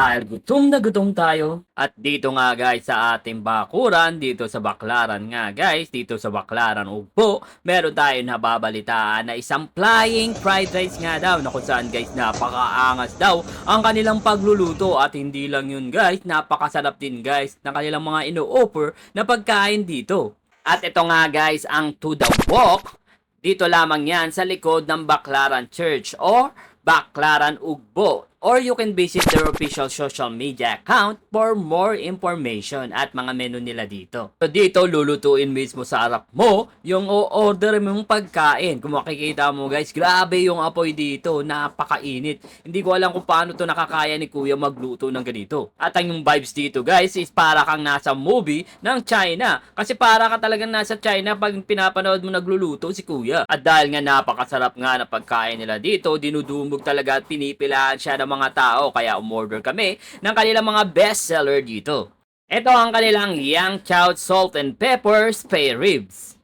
Dahil gutom na gutom tayo. At dito nga guys sa ating bakuran, dito sa Baclaran nga guys, dito sa Baclaran Ugbo, meron tayo nababalitaan na isang flying fried rice nga daw na kung saan guys napakaangas daw ang kanilang pagluluto. At hindi lang yun guys, napakasarap din guys ng kanilang mga ino-offer na pagkain dito. At ito nga guys ang To The Walk. Dito lamang yan sa likod ng Baclaran Church or Baclaran Ugbo. Or you can visit their official social media account for more information at mga menu nila dito. So dito lulutuin mismo sa harap mo yung o-order mong pagkain. Kung makikita mo guys, grabe yung apoy dito, napakainit. Hindi ko alam kung paano to nakakaya ni Kuya magluto ng ganito. At ang yung vibes dito guys is para kang nasa movie ng China. Kasi para ka talagang nasa China pag pinapanood mo nagluluto si Kuya. At dahil nga napakasarap nga na pagkain nila dito, dinudumog talaga at pinipilahan siya ng mga tao, kaya umorder kami ng kanilang mga bestseller dito. Ito ang kanilang Yang Chow Salt and Pepper Spare Ribs,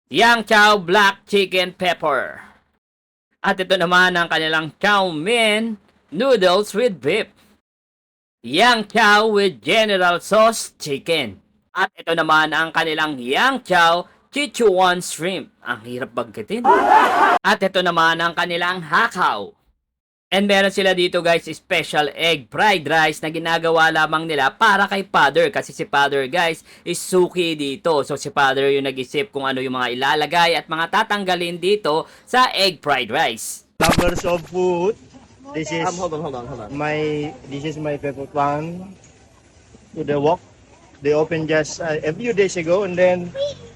Yang Chow Black Chicken Pepper, at ito naman ang kanilang Chow Mein Noodles with Beef, Yang Chow with General Sauce Chicken, at ito naman ang kanilang Yang Chow Sichuan Shrimp. Ang hirap banggitin. At ito naman ang kanilang Hakaw. And meron sila dito guys, special egg fried rice na ginagawa lamang nila para kay Father. Kasi si Father guys is suki dito. So si Father yung nag-isip kung ano yung mga ilalagay at mga tatanggalin dito sa egg fried rice. Lovers of food. This is Hold on. this is my favorite one. To The Walk. They opened just a few days ago, and then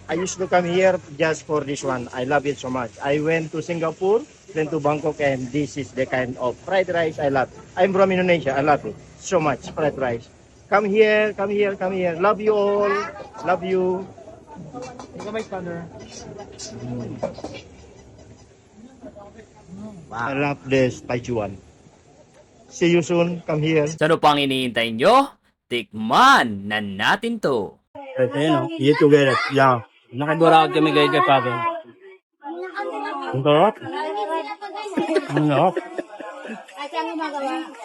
I used to come here just for this one. I love it so much. I went to Singapore, then to Bangkok, and this is the kind of fried rice I love. I'm from Indonesia. I love it so much, fried rice. Come here, come here, come here. Love you all. Love you. Ikaw may partner. I love this Taichuan. See you soon. Come here. So ano pang iniintay nyo? Tikman na natin to. Ayun o, eat together. Yeah. Nakiburaot kami kay Father. Ang sarap. Ang sarap.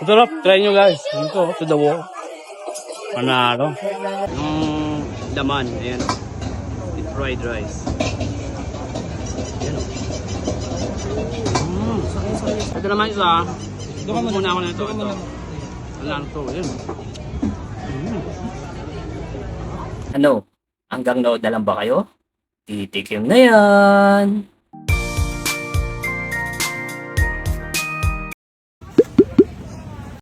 Ang sarap. Try nyo guys. Ito, To The Walk. Panalo. Yung laman, ayan o. With fried rice. Ayan o. Ito naman isa. Doon muna ako na ito. Wala na ito. Ayan o. Ano? Hanggang nood na lang ba kayo? Titikim na yan!